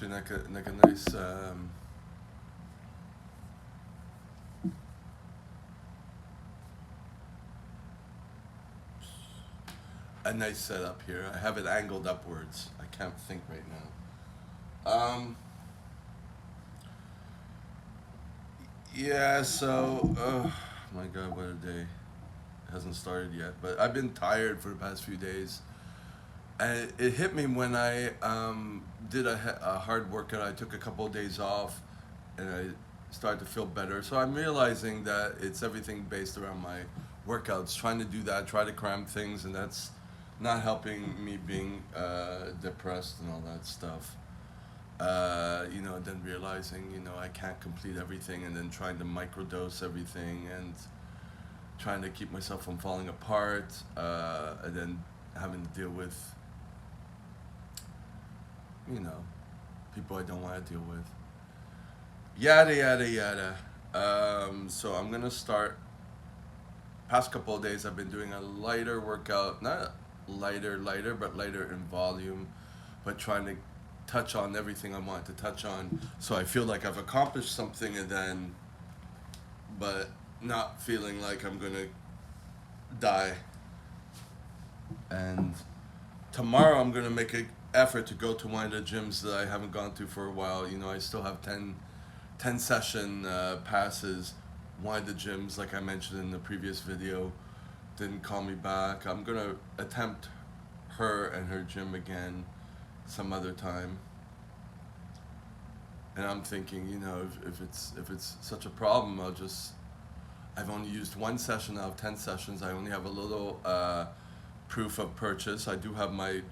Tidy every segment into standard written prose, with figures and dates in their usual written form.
actually like a nice a nice setup here. I have it angled upwards. I can't think right now. Yeah. So, my God, what a day! It hasn't started yet, but I've been tired for the past few days. And it hit me when I did a hard workout. I took a couple of days off, and I started to feel better. So I'm realizing that it's everything based around my workouts. Trying to do that, try to cram things, and that's not helping me being depressed and all that stuff. Then realizing, I can't complete everything, and then trying to microdose everything, and trying to keep myself from falling apart, and then having to deal with, you know, people I don't want to deal with. Yada, yada, yada. So I'm going to start. Past couple of days, I've been doing a lighter workout. Not lighter, but lighter in volume, but trying to touch on everything I want to touch on. So I feel like I've accomplished something, and then, but not feeling like I'm going to die. And tomorrow I'm gonna make an effort to go to one of the gyms that I haven't gone to for a while. I still have 10 session passes. One of the gyms, like I mentioned in the previous video, didn't call me back. I'm gonna attempt her and her gym again some other time. And I'm thinking, if it's such a problem, I've only used one session out of 10 sessions. I only have a little proof of purchase. I do have my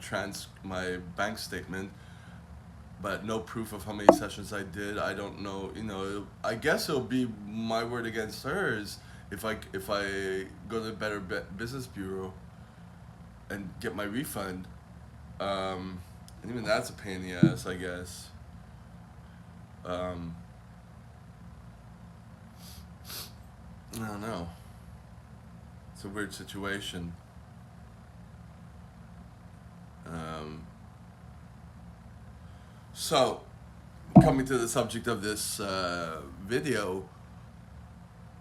bank statement, but no proof of how many sessions I did. I don't know. I guess it'll be my word against hers if I go to the Better Business Bureau and get my refund. And even that's a pain in the ass, I guess. Um, I don't know. It's a weird situation. Um, so, coming to the subject of this video,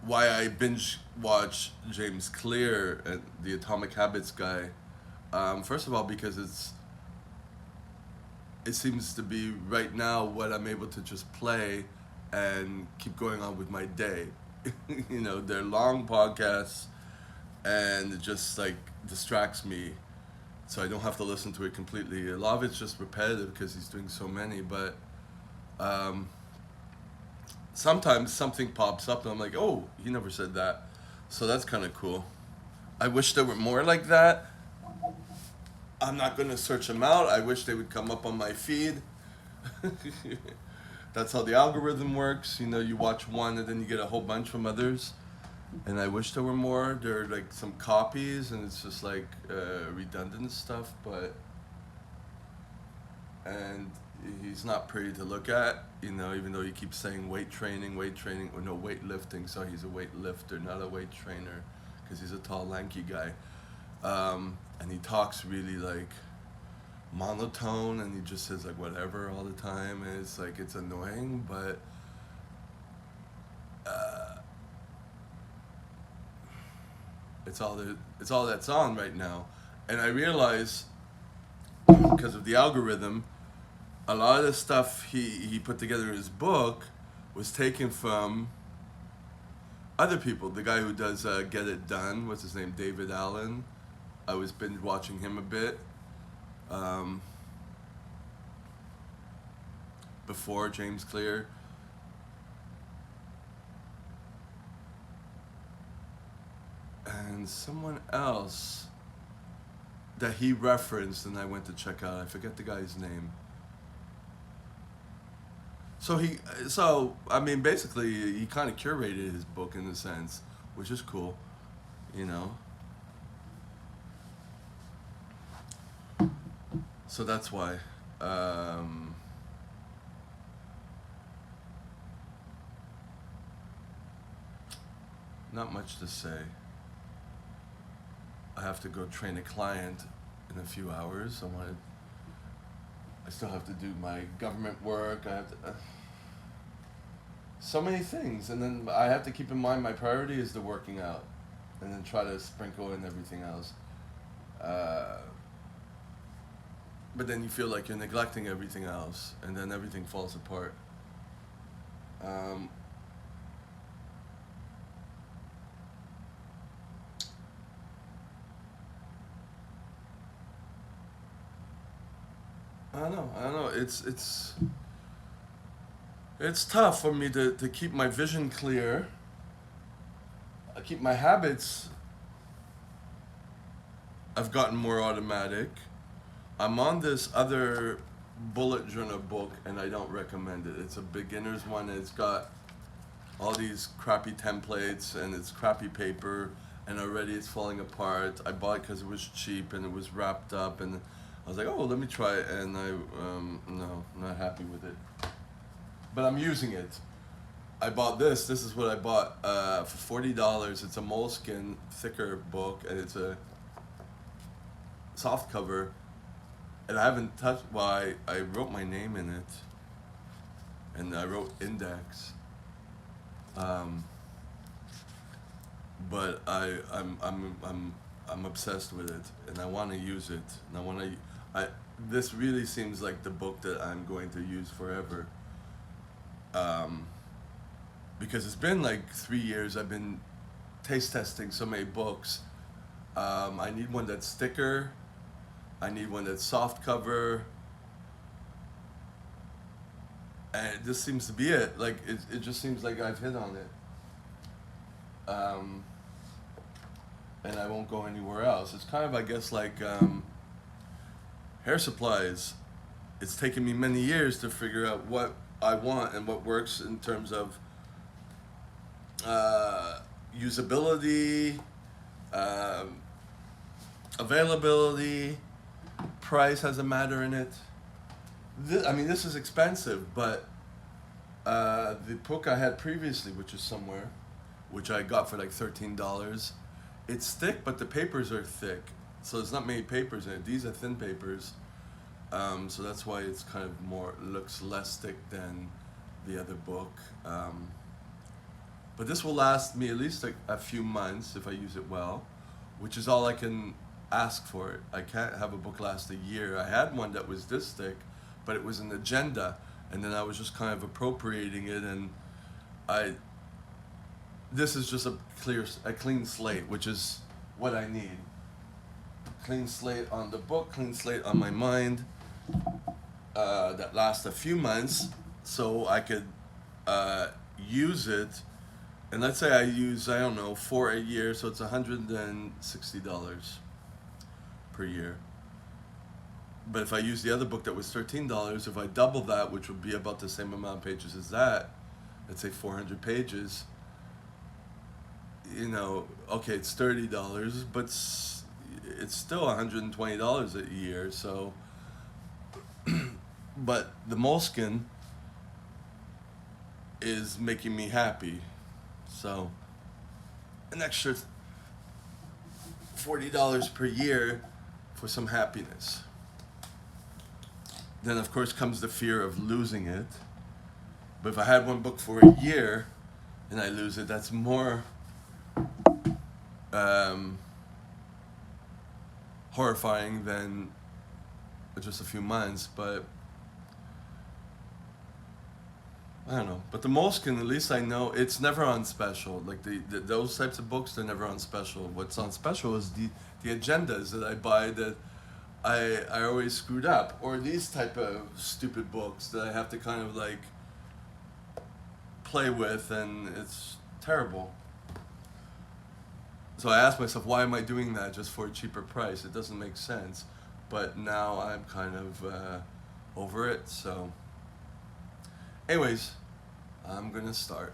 why I binge watch James Clear, the Atomic Habits guy. First of all, because it seems to be right now what I'm able to just play and keep going on with my day. They're long podcasts, and it just like distracts me, so I don't have to listen to it completely. A lot of it's just repetitive because he's doing so many, but um, sometimes something pops up and I'm like, oh, he never said that. So that's kind of cool. I wish there were more like that. I'm not going to search them out. I wish they would come up on my feed. That's how the algorithm works. You watch one and then you get a whole bunch from others. And I wish there were more. There are like some copies, and it's just like redundant stuff. And he's not pretty to look at. Even though he keeps saying weight training, or no, weightlifting. So he's a weightlifter, not a weight trainer, because he's a tall, lanky guy. And he talks really like monotone, and he just says like whatever all the time, and it's annoying, but it's all that's on right now. And I realize, because of the algorithm, a lot of the stuff he put together in his book was taken from other people. The guy who does Get It Done, what's his name, David Allen. I was binge watching him a bit before James Clear. And someone else that he referenced, and I went to check out. I forget the guy's name. Basically, he kind of curated his book in a sense, which is cool, you know. So that's why. Not much to say. I have to go train a client in a few hours. I still have to do my government work. I have to, so many things, and then I have to keep in mind my priority is the working out, and then try to sprinkle in everything else. But then you feel like you're neglecting everything else, and then everything falls apart. Um, I don't know. I don't know. It's tough for me to keep my vision clear. I keep my habits. I've gotten more automatic. I'm on this other bullet journal book, and I don't recommend it. It's a beginner's one. And it's got all these crappy templates, and it's crappy paper, and already it's falling apart. I bought it because it was cheap and it was wrapped up, and I was like, oh, let me try it, and no, not happy with it. But I'm using it. I bought this. This is what I bought for $40. It's a moleskin, thicker book, and it's a soft cover. And I haven't touched. Well, I wrote my name in it, and I wrote index. But I'm obsessed with it, and I want to use it, and I want to. This really seems like the book that I'm going to use forever. Because it's been like 3 years. I've been taste testing so many books. I need one that's thicker. I need one that's soft cover. And this seems to be it. Like it just seems like I've hit on it. And I won't go anywhere else. It's kind of, I guess, like hair supplies. It's taken me many years to figure out what I want and what works in terms of usability, availability, price has a matter in it. This is expensive, but the book I had previously, which is somewhere, which I got for like $13, it's thick, but the papers are thick. So there's not many papers in it. These are thin papers. So that's why it's kind of looks less thick than the other book. But this will last me at least a few months if I use it well, which is all I can ask for it. I can't have a book last a year. I had one that was this thick, but it was an agenda, and then I was just kind of appropriating it, and this is just a clean slate, which is what I need. Clean slate on the book, clean slate on my mind, that lasts a few months, so I could use it. And let's say I use, I don't know, 4 a year, so it's $160 per year. But if I use the other book that was $13, if I double that, which would be about the same amount of pages as that, let's say 400 pages, okay, it's $30, but it's still $120 a year, so, but the moleskin is making me happy, so an extra $40 per year for some happiness. Then of course comes the fear of losing it, but if I had one book for a year and I lose it, that's more horrifying than just a few months. But I don't know. But the moleskin, at least I know it's never on special. Like those types of books, they're never on special. What's on special is the agendas that I buy that I always screwed up, or these type of stupid books that I have to kind of like play with, and it's terrible. So I asked myself, why am I doing that just for a cheaper price? It doesn't make sense. But now I'm kind of over it. So anyways, I'm gonna start.